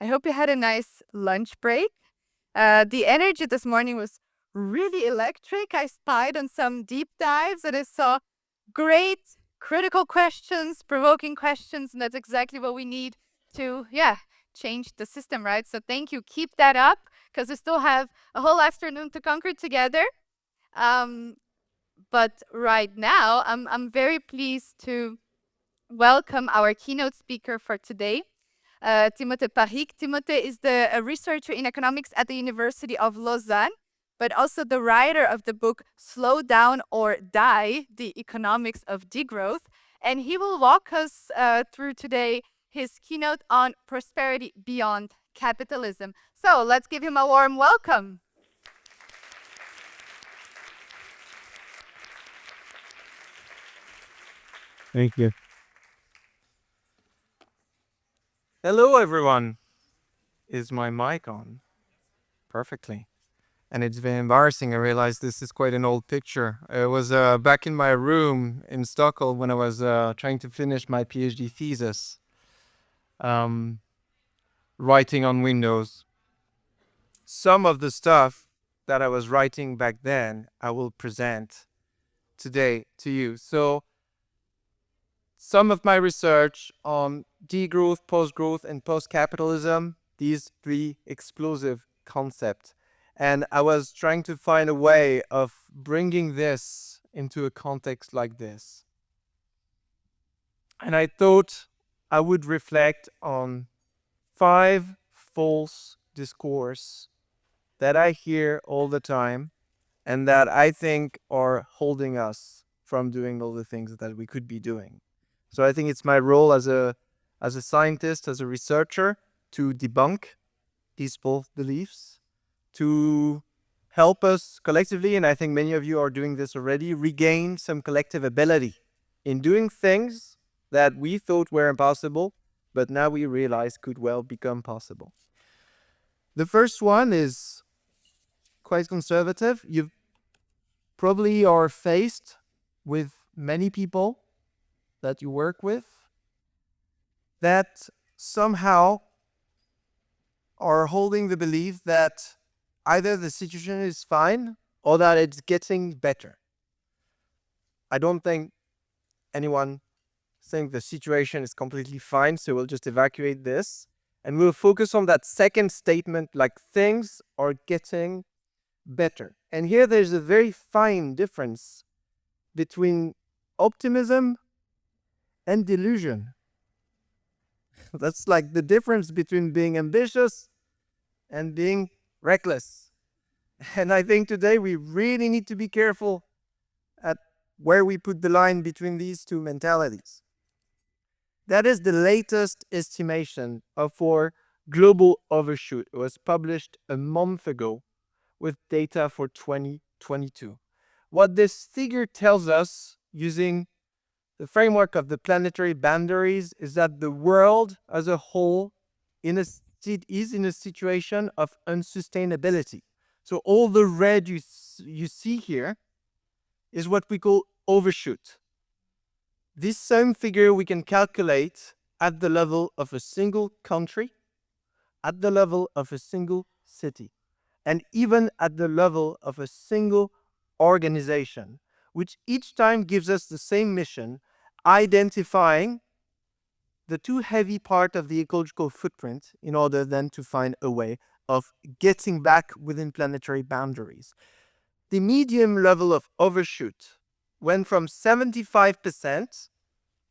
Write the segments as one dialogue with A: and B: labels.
A: I hope you had a nice lunch break. The energy this morning was really electric. I spied on some deep dives and I saw great critical questions, provoking questions, and that's exactly what we need to, change the system, right? So thank you. Keep that up because we still have a whole afternoon to conquer together. But right now, I'm very pleased to welcome our keynote speaker for today, Timothée Parrique. Timothée is a researcher in economics at the University of Lausanne, but also the writer of the book Slow Down or Die, The Economics of Degrowth. And he will walk us through today his keynote on prosperity beyond capitalism. So let's give him a warm welcome.
B: Thank you. Hello, everyone. Is my mic on? Perfectly. And it's very embarrassing. I realized this is quite an old picture. I was back in my room in Stockholm when I was trying to finish my PhD thesis, writing on Windows. Some of the stuff that I was writing back then, I will present today to you. So some of my research on degrowth, post-growth, and post-capitalism, these three explosive concepts. And I was trying to find a way of bringing this into a context like this. And I thought I would reflect on 5 false discourse that I hear all the time and that I think are holding us from doing all the things that we could be doing. So I think it's my role as a scientist, as a researcher, to debunk these false beliefs, to help us collectively, and I think many of you are doing this already, regain some collective ability in doing things that we thought were impossible, but now we realize could well become possible. The first one is quite conservative. You probably are faced with many people that you work with that somehow are holding the belief that either the situation is fine or that it's getting better. I don't think anyone thinks the situation is completely fine, so we'll just evacuate this and we'll focus on that second statement, like things are getting better. And here there's a very fine difference between optimism and delusion. That's like the difference between being ambitious and being reckless. And I think today we really need to be careful at where we put the line between these two mentalities. That is the latest estimation of our global overshoot. It was published a month ago with data for 2022. What this figure tells us, using the framework of the planetary boundaries, is that the world as a whole is in a situation of unsustainability. So all the red you see here is what we call overshoot. This same figure we can calculate at the level of a single country, at the level of a single city, and even at the level of a single organization, which each time gives us the same mission, identifying the too heavy part of the ecological footprint in order then to find a way of getting back within planetary boundaries. The medium level of overshoot went from 75%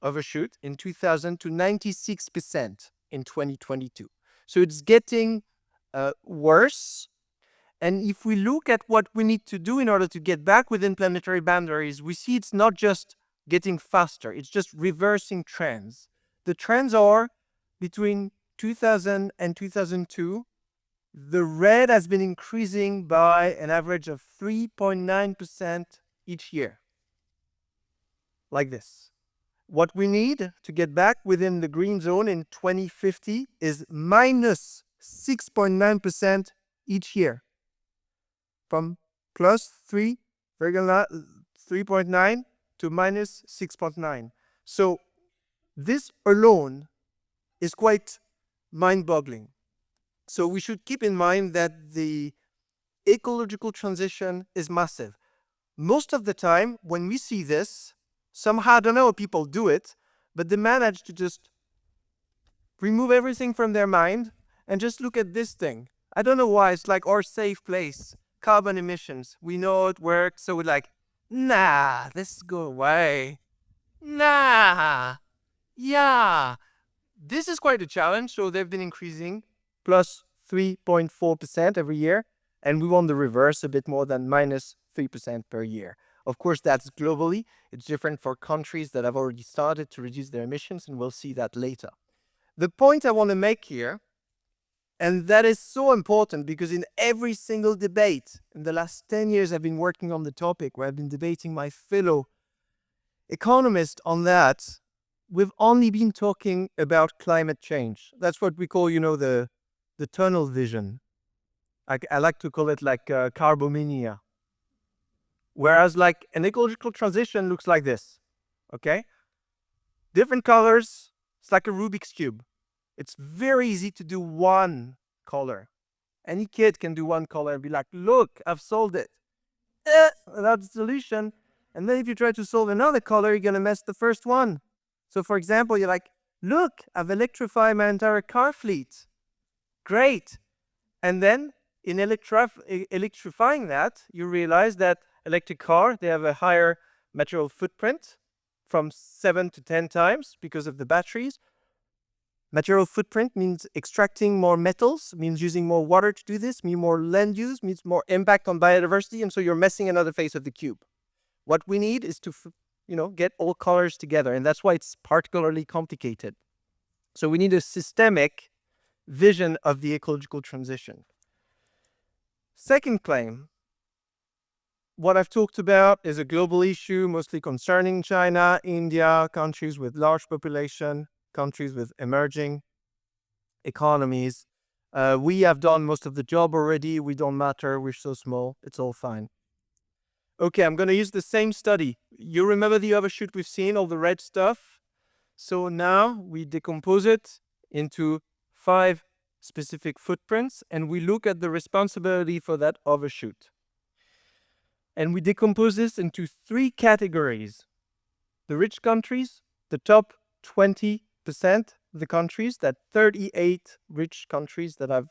B: overshoot in 2000 to 96% in 2022. So it's getting worse. And if we look at what we need to do in order to get back within planetary boundaries, we see it's not just getting faster, it's just reversing trends. The trends are between 2000 and 2002, the red has been increasing by an average of 3.9% each year. Like this. What we need to get back within the green zone in 2050 is minus 6.9% each year. From plus 3.9 to minus 6.9. So this alone is quite mind-boggling. So we should keep in mind that the ecological transition is massive. Most of the time, when we see this, somehow, I don't know how people do it, but they manage to just remove everything from their mind and just look at this thing. I don't know why. It's like our safe place. Carbon emissions. We know it works, so we're like, nah, let's go away. Nah, yeah. This is quite a challenge, so they've been increasing plus 3.4% every year, and we want the reverse, a bit more than minus 3% per year. Of course, that's globally. It's different for countries that have already started to reduce their emissions, and we'll see that later. The point I want to make here, and that is so important because in every single debate in the last 10 years I've been working on the topic, where I've been debating my fellow economists on that, we've only been talking about climate change. That's what we call, the tunnel vision. I like to call it like carbomania. Whereas like an ecological transition looks like this, okay? Different colors, it's like a Rubik's Cube. It's very easy to do one color. Any kid can do one color and be like, look, I've solved it. That's the solution. And then if you try to solve another color, you're going to mess the first one. So for example, you're like, look, I've electrified my entire car fleet. Great. And then in electrifying that, you realize that electric car, they have a higher material footprint from 7 to 10 times because of the batteries. Material footprint means extracting more metals, means using more water to do this, means more land use, means more impact on biodiversity, and so you're messing another face of the cube. What we need is to, get all colors together, and that's why it's particularly complicated. So we need a systemic vision of the ecological transition. Second claim, what I've talked about is a global issue, mostly concerning China, India, countries with large population, countries with emerging economies. We have done most of the job already. We don't matter. We're so small. It's all fine. Okay, I'm going to use the same study. You remember the overshoot we've seen, all the red stuff? So now we decompose it into 5 specific footprints, and we look at the responsibility for that overshoot. And we decompose this into 3 categories. The rich countries, the top 20% of the countries, that 38 rich countries that have,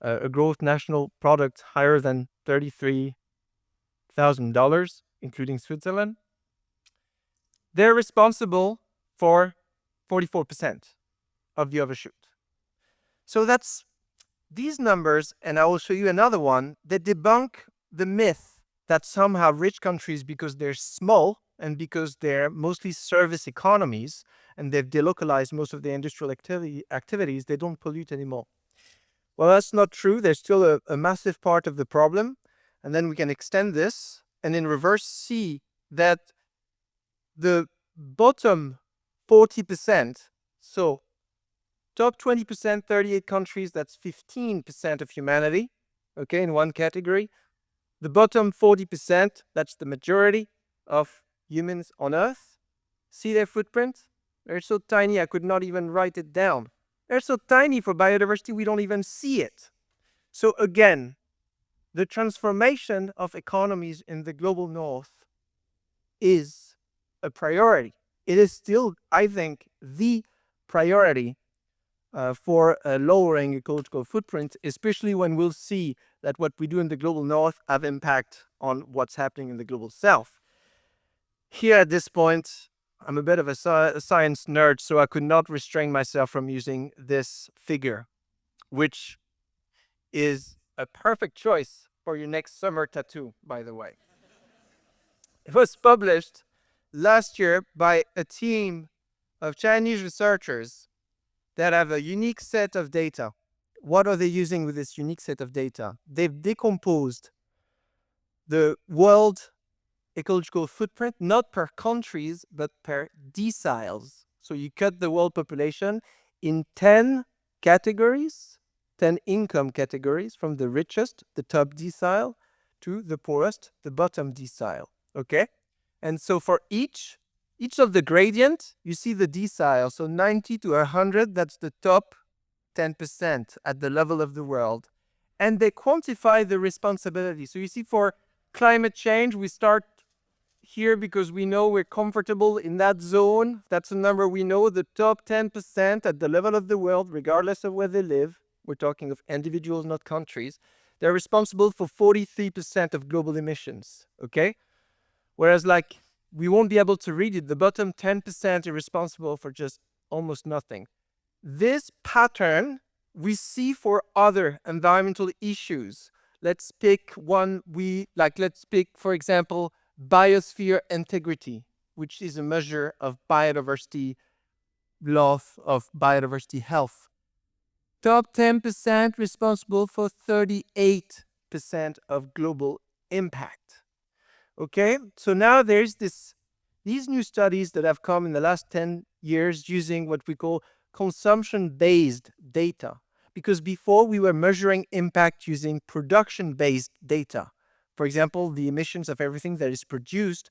B: a growth national product higher than $33,000, including Switzerland. They're responsible for 44% of the overshoot. So that's these numbers, and I will show you another one that debunk the myth that somehow rich countries, because they're small and because they're mostly service economies and they've delocalized most of their industrial activities, they don't pollute anymore. Well, that's not true. There's still a massive part of the problem. And then we can extend this and in reverse see that the bottom 40%, so top 20%, 38 countries, that's 15% of humanity, okay, in one category. The bottom 40%, that's the majority of humans on Earth. See their footprint? They're so tiny I could not even write it down. They're so tiny for biodiversity we don't even see it. So again, the transformation of economies in the global north is a priority. It is still, I think, the priority for lowering ecological footprint, especially when we'll see that what we do in the global north have impact on what's happening in the global south. Here at this point, I'm a bit of a science nerd, so I could not restrain myself from using this figure, which is a perfect choice for your next summer tattoo, by the way. It was published last year by a team of Chinese researchers that have a unique set of data. What are they using with this unique set of data? They've decomposed the world ecological footprint, not per countries, but per deciles. So you cut the world population in 10 categories, 10 income categories, from the richest, the top decile, to the poorest, the bottom decile. Okay? And so for each of the gradient, you see the decile. So 90 to 100, that's the top 10% at the level of the world. And they quantify the responsibility. So you see, for climate change, we start here because we know we're comfortable in that zone. That's a number we know, the top 10% at the level of the world, regardless of where they live. We're talking of individuals, not countries. They're responsible for 43% of global emissions, okay? Whereas, like, we won't be able to read it. The bottom 10% are responsible for just almost nothing. This pattern we see for other environmental issues. Let's pick one let's pick, for example, biosphere integrity, which is a measure of biodiversity loss, of biodiversity health. Top 10% responsible for 38% of global impact. Okay, so now there's these new studies that have come in the last 10 years using what we call consumption-based data. Because before we were measuring impact using production-based data. For example, the emissions of everything that is produced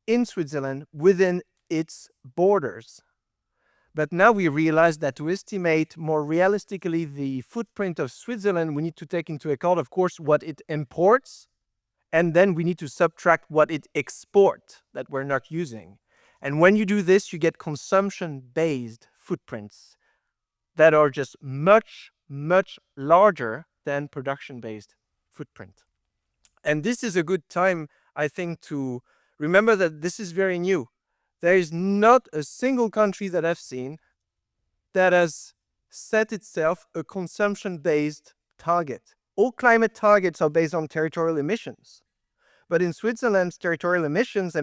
B: in Switzerland within its borders. But now we realize that to estimate more realistically the footprint of Switzerland, we need to take into account, of course, what it imports, and then we need to subtract what it exports that we're not using. And when you do this, you get consumption-based footprints that are just much, much larger than production-based footprint. And this is a good time, I think, to remember that this is very new. There is not a single country that I've seen that has set itself a consumption-based target. All climate targets are based on territorial emissions. But in Switzerland's territorial emissions,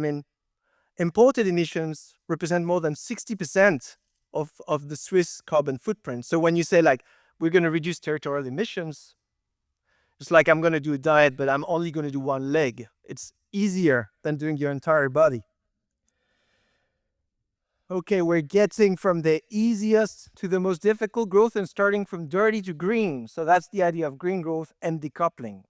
B: imported emissions represent more than 60% of the Swiss carbon footprint. So when you say, like, we're going to reduce territorial emissions, it's like I'm going to do a diet, but I'm only going to do one leg. It's easier than doing your entire body. Okay, we're getting from the easiest to the most difficult growth and starting from dirty to green. So that's the idea of green growth and decoupling.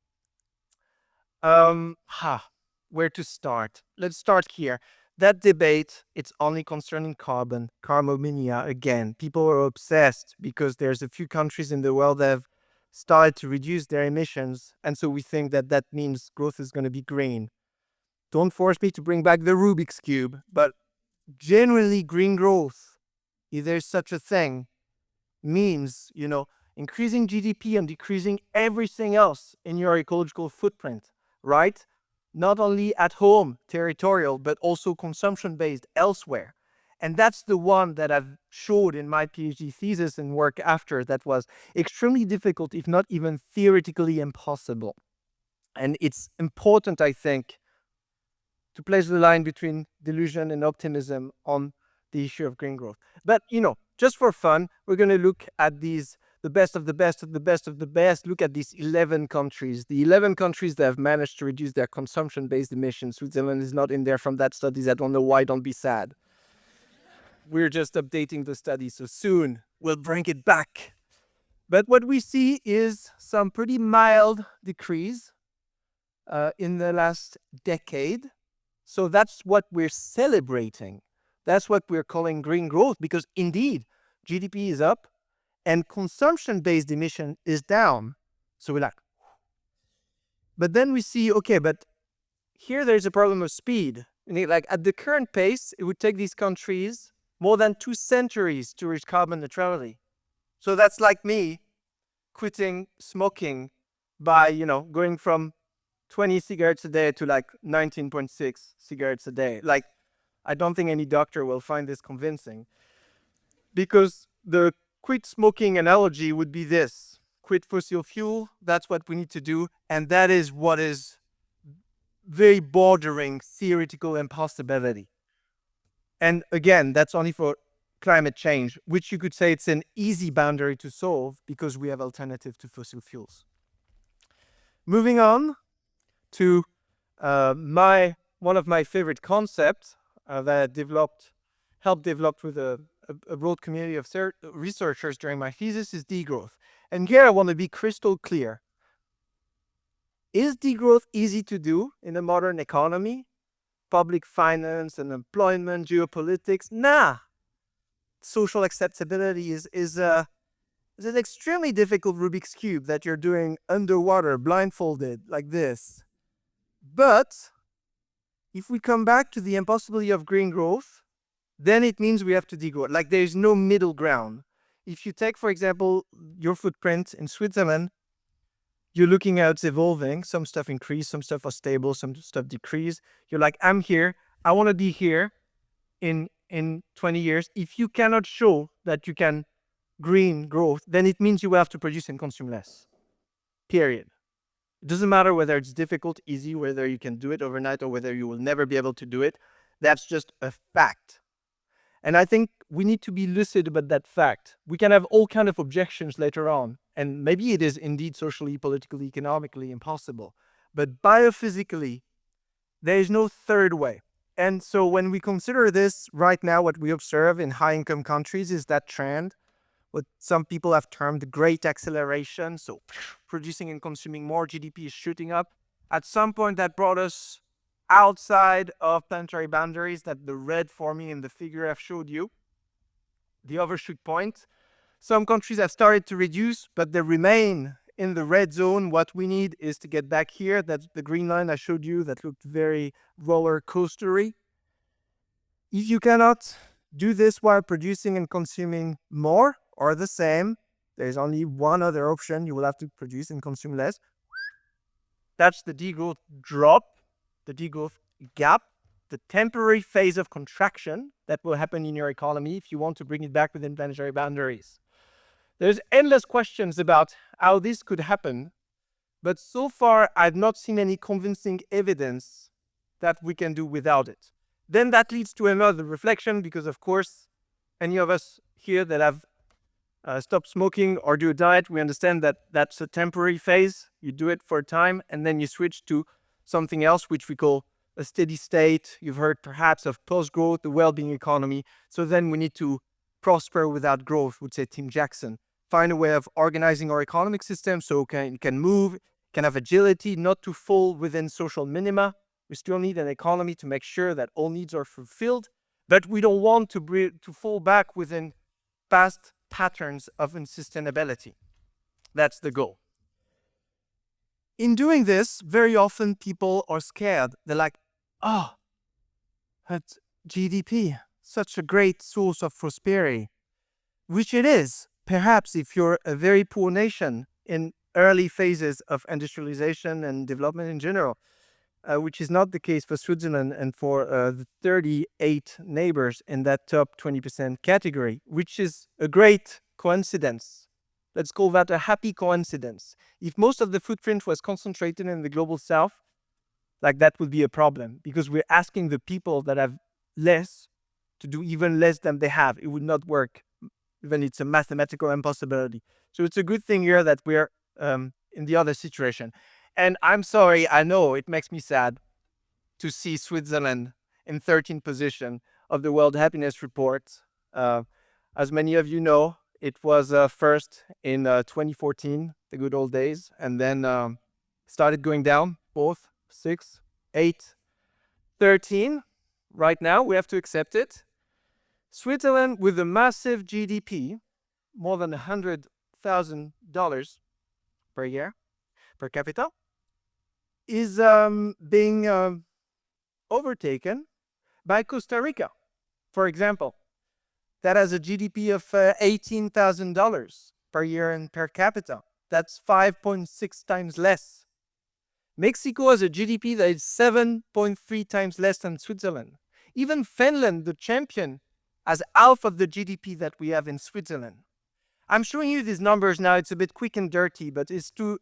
B: Where to start? Let's start here. That debate, it's only concerning carbon, carbominia again. People are obsessed because there's a few countries in the world that have started to reduce their emissions. And so we think that that means growth is going to be green. Don't force me to bring back the Rubik's Cube, but generally green growth, if there's such a thing, means, increasing GDP and decreasing everything else in your ecological footprint, right? Not only at home, territorial, but also consumption-based elsewhere. And that's the one that I've showed in my PhD thesis and work after that was extremely difficult, if not even theoretically impossible. And it's important, I think, to place the line between delusion and optimism on the issue of green growth. But, just for fun, we're going to look at the best of the best of the best of the best. Look at these 11 countries. The 11 countries that have managed to reduce their consumption-based emissions. Switzerland is not in there from that studies. I don't know why. Don't be sad. We're just updating the study, so soon we'll bring it back. But what we see is some pretty mild decrease in the last decade. So that's what we're celebrating. That's what we're calling green growth, because indeed, GDP is up and consumption-based emission is down. So we're like, but then we see, okay, but here there's a problem of speed. Like at the current pace, it would take these countries more than 2 centuries to reach carbon neutrality. So that's like me quitting smoking by, going from 20 cigarettes a day to like 19.6 cigarettes a day. Like, I don't think any doctor will find this convincing. Because the quit smoking analogy would be this: quit fossil fuel, that's what we need to do, and that is what is very bordering theoretical impossibility. And again, that's only for climate change, which you could say it's an easy boundary to solve because we have alternative to fossil fuels. Moving on to one of my favorite concepts that helped develop with a broad community of researchers during my thesis is degrowth. And here I want to be crystal clear. Is degrowth easy to do in a modern economy? Public finance and employment, geopolitics? Nah. Social acceptability is It's an extremely difficult Rubik's Cube that you're doing underwater, blindfolded, like this. But if we come back to the impossibility of green growth, then it means we have to degrow. Like there's no middle ground. If you take, for example, your footprint in Switzerland, you're looking at it's evolving. Some stuff increase, some stuff are stable, some stuff decrease. You're like, I'm here. I want to be here in 20 years. If you cannot show that you can green growth, then it means you will have to produce and consume less. Period. It doesn't matter whether it's difficult, easy, whether you can do it overnight or whether you will never be able to do it. That's just a fact. And I think we need to be lucid about that fact. We can have all kind of objections later on, and maybe it is indeed socially, politically, economically impossible. But biophysically, there is no third way. And so when we consider this right now, what we observe in high-income countries is that trend, what some people have termed the great acceleration. So producing and consuming more, GDP is shooting up. At some point that brought us outside of planetary boundaries that the red forming in the figure I've showed you, the overshoot point. Some countries have started to reduce, but they remain in the red zone. What we need is to get back here. That's the green line I showed you that looked very roller coastery. If you cannot do this while producing and consuming more or the same, there's only one other option. You will have to produce and consume less. That's the degrowth drop, the degrowth gap, the temporary phase of contraction that will happen in your economy if you want to bring it back within planetary boundaries. There's endless questions about how this could happen, but so far I've not seen any convincing evidence that we can do without it. Then that leads to another reflection, because of course, any of us here that have stopped smoking or do a diet, we understand that that's a temporary phase. You do it for a time and then you switch to something else, which we call a steady state. You've heard perhaps of post-growth, the well-being economy. So then we need to prosper without growth, would say Tim Jackson. Find a way of organizing our economic system so it can move, can have agility, not to fall within social minima. We still need an economy to make sure that all needs are fulfilled, but we don't want to fall back within past patterns of unsustainability. That's the goal. In doing this, very often people are scared. They're like, oh, that's GDP, such a great source of prosperity, which it is. Perhaps if you're a very poor nation in early phases of industrialization and development in general, which is not the case for Switzerland and for the 38 neighbors in that top 20% category, which is a great coincidence. Let's call that a happy coincidence. If most of the footprint was concentrated in the global south, like that would be a problem, because we're asking the people that have less to do even less than they have. It would not work. Even it's a mathematical impossibility. So it's a good thing here that we're in the other situation. And I'm sorry, I know it makes me sad to see Switzerland in 13th position of the World Happiness Report. As many of you know, it was first in 2014, the good old days, and then started going down, both 6, 8, 13. Right now, we have to accept it. Switzerland, with a massive GDP, more than $100,000 per year, per capita, is being overtaken by Costa Rica, for example, that has a GDP of $18,000 per year and per capita. That's 5.6 times less. Mexico has a GDP that is 7.3 times less than Switzerland. Even Finland, the champion, has half of the GDP that we have in Switzerland. I'm showing you these numbers now. It's a bit quick and dirty, but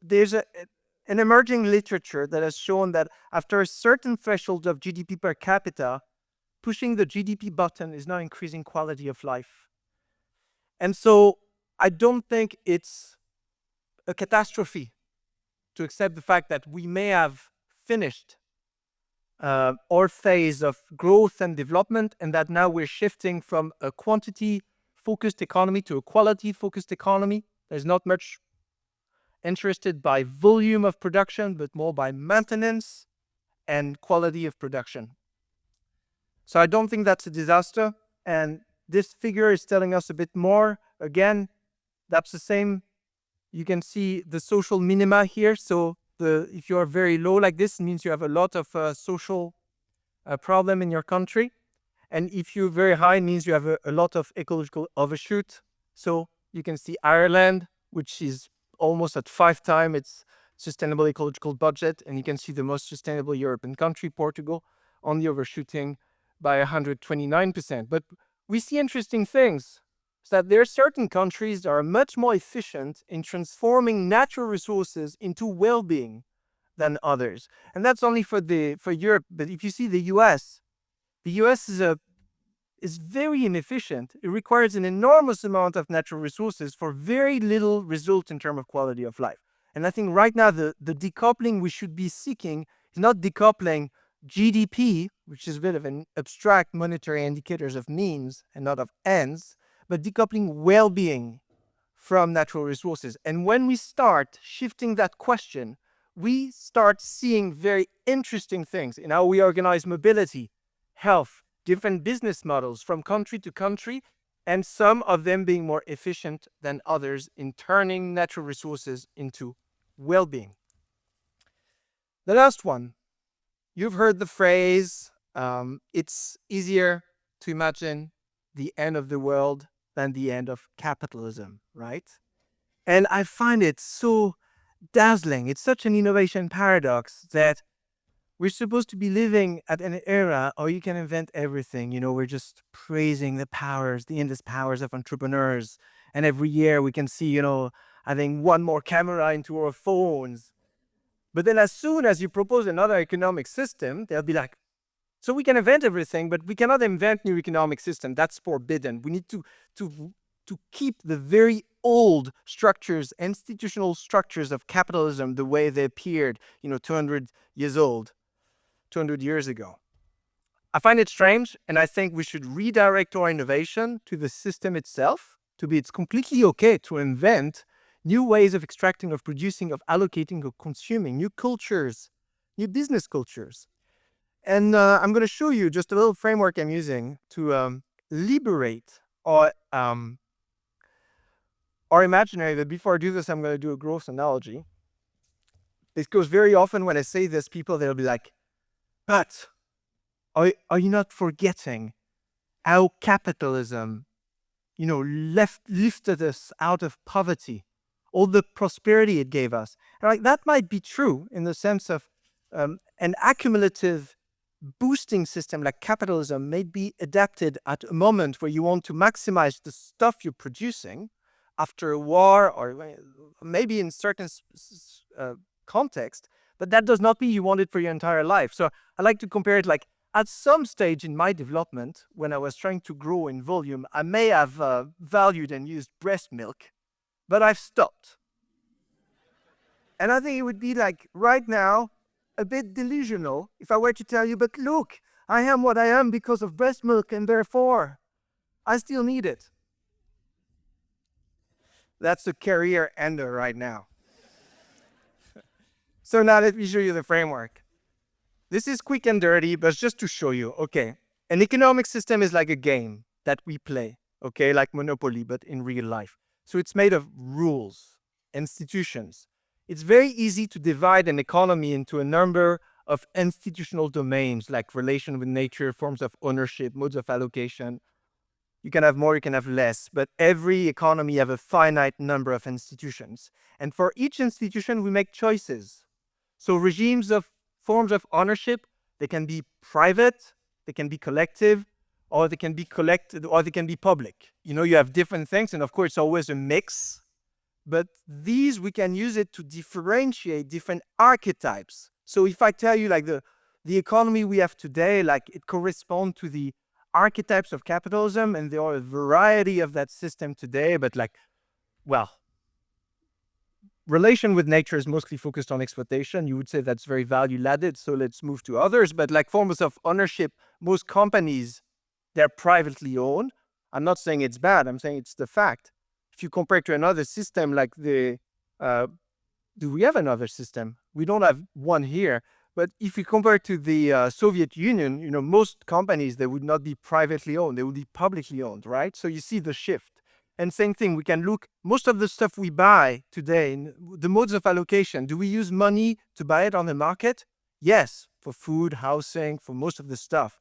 B: there's an emerging literature that has shown that after a certain threshold of GDP per capita, pushing the GDP button is not increasing quality of life. And so I don't think it's a catastrophe to accept the fact that we may have finished our phase of growth and development, and that now we're shifting from a quantity-focused economy to a quality-focused economy. There's not much interested by volume of production, but more by maintenance and quality of production. So I don't think that's a disaster. And this figure is telling us a bit more. Again, That's the same. You can see the social minima here. So if you are very low like this, it means you have a lot of social problem in your country. And if you're very high, it means you have a lot of ecological overshoot. So you can see Ireland, which is almost at 5 times its sustainable ecological budget. And you can see the most sustainable European country, Portugal, only overshooting by 129%. But we see interesting things. So that there are certain countries that are much more efficient in transforming natural resources into well-being than others. And that's only for Europe. But if you see the US is very inefficient. It requires an enormous amount of natural resources for very little result in terms of quality of life. And I think right now the decoupling we should be seeking is not decoupling GDP, which is a bit of an abstract monetary indicators of means and not of ends, but decoupling well-being from natural resources. And when we start shifting that question, we start seeing very interesting things in how we organize mobility, health, different business models from country to country, and some of them being more efficient than others in turning natural resources into well-being. The last one, you've heard the phrase, it's easier to imagine the end of the world than the end of capitalism, right? And I find it so dazzling. It's such an innovation paradox that we're supposed to be living at an era where you can invent everything. We're just praising the powers, the endless powers of entrepreneurs. And every year we can see, having one more camera into our phones. But then as soon as you propose another economic system, they'll be like, so we can invent everything, but we cannot invent new economic system. That's forbidden. We need to keep the very old structures, institutional structures of capitalism the way they appeared, 200 years old. 200 years ago. I find it strange, and I think we should redirect our innovation to the system itself. It's completely okay to invent new ways of extracting, of producing, of allocating, of consuming, new cultures, new business cultures. And I'm going to show you just a little framework I'm using to liberate our imaginary. But before I do this, I'm going to do a gross analogy. Because very often when I say this, people, they'll be like, but are you not forgetting how capitalism, lifted us out of poverty, all the prosperity it gave us? And that might be true in the sense of an accumulative boosting system like capitalism may be adapted at a moment where you want to maximize the stuff you're producing after a war, or maybe in certain context. But that does not mean you want it for your entire life. So I like to compare it like at some stage in my development, when I was trying to grow in volume, I may have valued and used breast milk, but I've stopped. And I think it would be like right now a bit delusional if I were to tell you, but look, I am what I am because of breast milk, and therefore I still need it. That's a career ender right now. So now let me show you the framework. This is quick and dirty, but just to show you, okay, an economic system is like a game that we play, okay, like Monopoly, but in real life. So it's made of rules, institutions. It's very easy to divide an economy into a number of institutional domains, like relation with nature, forms of ownership, modes of allocation. You can have more, you can have less, but every economy have a finite number of institutions. And for each institution, we make choices. So regimes of forms of ownership, they can be private, they can be collective, or they can be collected, or they can be public. You have different things, and of course, it's always a mix. But these, we can use it to differentiate different archetypes. So if I tell you like the economy we have today, like it corresponds to the archetypes of capitalism, and there are a variety of that system today, but relation with nature is mostly focused on exploitation. You would say that's very value-ladded, so let's move to others. But like forms of ownership, most companies, they're privately owned. I'm not saying it's bad, I'm saying it's the fact. If you compare to another system like do we have another system? We don't have one here. But if you compare to the Soviet Union, most companies, they would not be privately owned, they would be publicly owned, right? So you see the shift. And same thing, we can look, most of the stuff we buy today, the modes of allocation, do we use money to buy it on the market? Yes, for food, housing, for most of the stuff.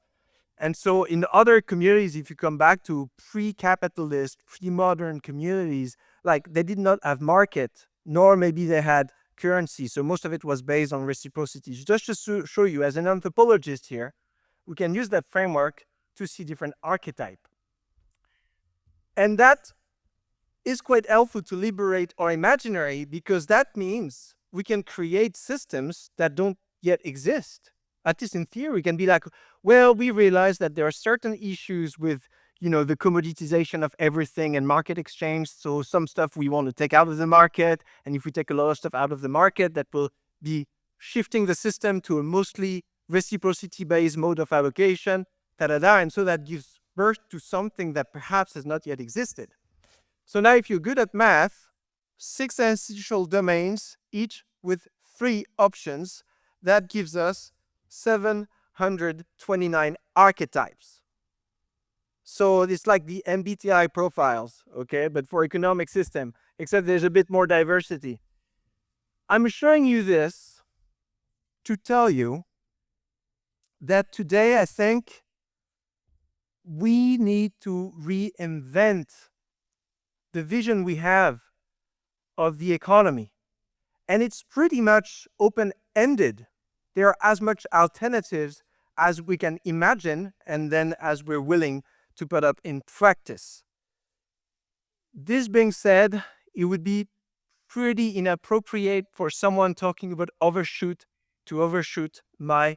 B: And so in other communities, if you come back to pre-capitalist, pre-modern communities, like they did not have market, nor maybe they had currency. So most of it was based on reciprocity. Just to show you, as an anthropologist here, we can use that framework to see different archetypes. And that is quite helpful to liberate our imaginary, because that means we can create systems that don't yet exist. At least in theory, we can be like, well, we realize that there are certain issues with, the commoditization of everything and market exchange. So some stuff we want to take out of the market. And if we take a lot of stuff out of the market, that will be shifting the system to a mostly reciprocity-based mode of allocation, And so that gives birth to something that perhaps has not yet existed. So now if you're good at math, 6 institutional domains, each with 3 options, that gives us 729 archetypes. So it's like the MBTI profiles, okay, but for economic system, except there's a bit more diversity. I'm showing you this to tell you that today I think we need to reinvent the vision we have of the economy. And it's pretty much open-ended. There are as much alternatives as we can imagine, and then as we're willing to put up in practice. This being said, it would be pretty inappropriate for someone talking about overshoot to overshoot my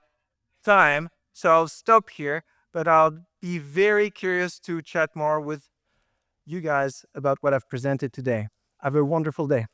B: time. So I'll stop here, but I'll be very curious to chat more with you guys about what I've presented today. Have a wonderful day.